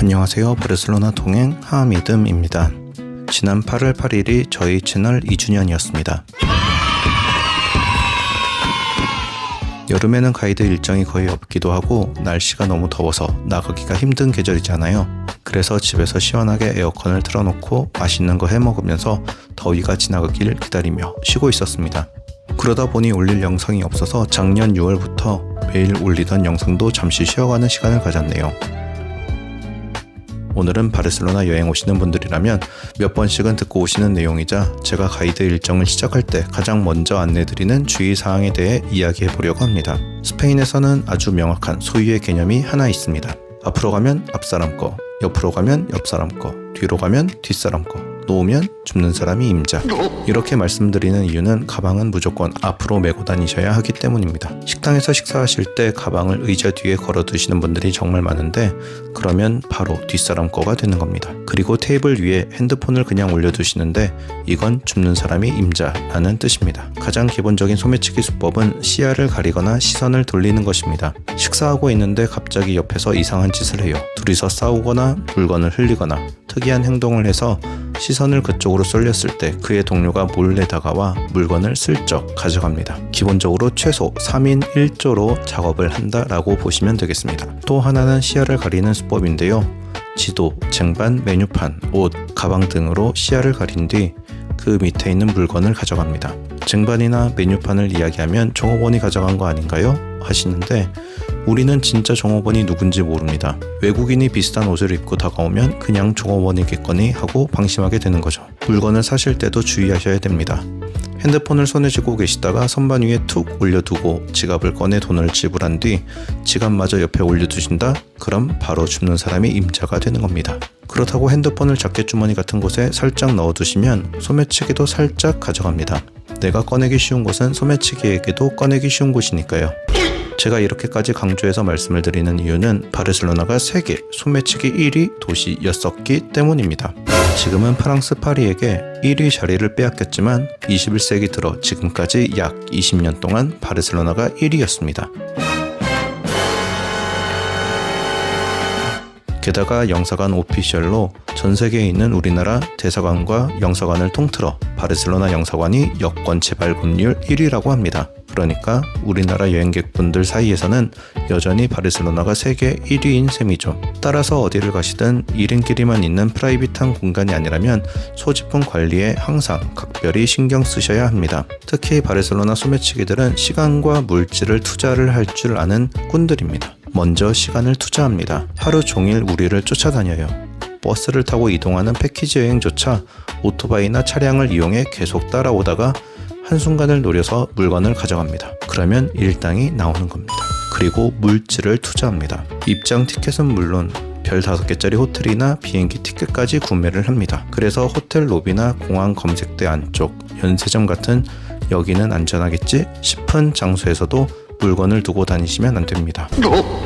안녕하세요. 바르셀로나 동행 하미듬입니다. 지난 8월 8일이 저희 채널 2주년이었습니다. 여름에는 가이드 일정이 거의 없기도 하고 날씨가 너무 더워서 나가기가 힘든 계절이잖아요. 그래서 집에서 시원하게 에어컨을 틀어놓고 맛있는 거 해먹으면서 더위가 지나가길 기다리며 쉬고 있었습니다. 그러다 보니 올릴 영상이 없어서 작년 6월부터 매일 올리던 영상도 잠시 쉬어가는 시간을 가졌네요. 오늘은 바르셀로나 여행 오시는 분들이라면 몇 번씩은 듣고 오시는 내용이자 제가 가이드 일정을 시작할 때 가장 먼저 안내드리는 주의사항에 대해 이야기해 보려고 합니다. 스페인에서는 아주 명확한 소유의 개념이 하나 있습니다. 앞으로 가면 앞사람 거, 옆으로 가면 옆사람 거, 뒤로 가면 뒷사람 거, 놓으면 줍는 사람이 임자. 이렇게 말씀드리는 이유는 가방은 무조건 앞으로 메고 다니셔야 하기 때문입니다. 식당에서 식사하실 때 가방을 의자 뒤에 걸어 두시는 분들이 정말 많은데 그러면 바로 뒷사람 거가 되는 겁니다. 그리고 테이블 위에 핸드폰을 그냥 올려두시는데 이건 줍는 사람이 임자라는 뜻입니다. 가장 기본적인 소매치기 수법은 시야를 가리거나 시선을 돌리는 것입니다. 식사하고 있는데 갑자기 옆에서 이상한 짓을 해요. 둘이서 싸우거나 물건을 흘리거나 특이한 행동을 해서 시선을 그쪽으로 쏠렸을 때 그의 동료가 몰래 다가와 물건을 슬쩍 가져갑니다. 기본적으로 최소 3인 1조로 작업을 한다라고 보시면 되겠습니다. 또 하나는 시야를 가리는 수법인데요. 지도, 쟁반, 메뉴판, 옷, 가방 등으로 시야를 가린 뒤 그 밑에 있는 물건을 가져갑니다. 쟁반이나 메뉴판을 이야기하면 종업원이 가져간 거 아닌가요? 하시는데 우리는 진짜 종업원이 누군지 모릅니다. 외국인이 비슷한 옷을 입고 다가오면 그냥 종업원이겠거니 하고 방심하게 되는 거죠. 물건을 사실 때도 주의하셔야 됩니다. 핸드폰을 손에 쥐고 계시다가 선반 위에 툭 올려두고 지갑을 꺼내 돈을 지불한 뒤 지갑마저 옆에 올려두신다? 그럼 바로 줍는 사람이 임자가 되는 겁니다. 그렇다고 핸드폰을 자켓주머니 같은 곳에 살짝 넣어두시면 소매치기도 살짝 가져갑니다. 내가 꺼내기 쉬운 곳은 소매치기에게도 꺼내기 쉬운 곳이니까요. 제가 이렇게까지 강조해서 말씀을 드리는 이유는 바르셀로나가 세계 소매치기 1위 도시였었기 때문입니다. 지금은 프랑스 파리에게 1위 자리를 빼앗겼지만 21세기 들어 지금까지 약 20년 동안 바르셀로나가 1위였습니다. 게다가 영사관 오피셜로 전 세계에 있는 우리나라 대사관과 영사관을 통틀어 바르셀로나 영사관이 여권 재발급률 1위라고 합니다. 그러니까 우리나라 여행객분들 사이에서는 여전히 바르셀로나가 세계 1위인 셈이죠. 따라서 어디를 가시든 1인끼리만 있는 프라이빗한 공간이 아니라면 소지품 관리에 항상 각별히 신경 쓰셔야 합니다. 특히 바르셀로나 소매치기들은 시간과 물질을 투자를 할 줄 아는 꾼들입니다. 먼저 시간을 투자합니다. 하루 종일 우리를 쫓아다녀요. 버스를 타고 이동하는 패키지 여행조차 오토바이나 차량을 이용해 계속 따라오다가 한순간을 노려서 물건을 가져갑니다. 그러면 일당이 나오는 겁니다. 그리고 물질을 투자합니다. 입장 티켓은 물론 별 5개짜리 호텔이나 비행기 티켓까지 구매를 합니다. 그래서 호텔 로비나 공항 검색대 안쪽, 연세점 같은 여기는 안전하겠지 싶은 장소에서도 물건을 두고 다니시면 안 됩니다.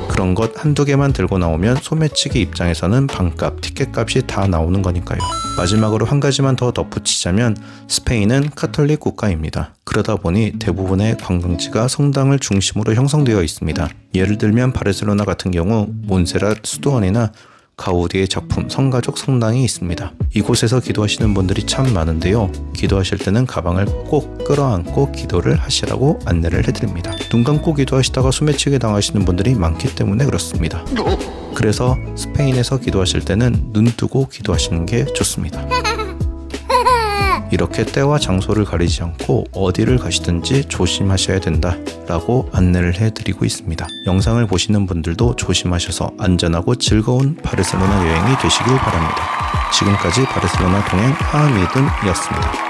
그런 것 한두 개만 들고 나오면 소매치기 입장에서는 반값, 티켓값이 다 나오는 거니까요. 마지막으로 한 가지만 더 덧붙이자면 스페인은 카톨릭 국가입니다. 그러다 보니 대부분의 관광지가 성당을 중심으로 형성되어 있습니다. 예를 들면 바르셀로나 같은 경우 몬세랏 수도원이나 가우디의 작품 성가족 성당이 있습니다. 이곳에서 기도하시는 분들이 참 많은데요. 기도하실 때는 가방을 꼭 끌어안고 기도를 하시라고 안내를 해드립니다. 눈 감고 기도하시다가 소매치기 당하시는 분들이 많기 때문에 그렇습니다. 그래서 스페인에서 기도하실 때는 눈 뜨고 기도하시는 게 좋습니다. 이렇게 때와 장소를 가리지 않고 어디를 가시든지 조심하셔야 된다 라고 안내를 해드리고 있습니다. 영상을 보시는 분들도 조심하셔서 안전하고 즐거운 바르셀로나 여행이 되시길 바랍니다. 지금까지 바르셀로나 동행 하미듬이었습니다.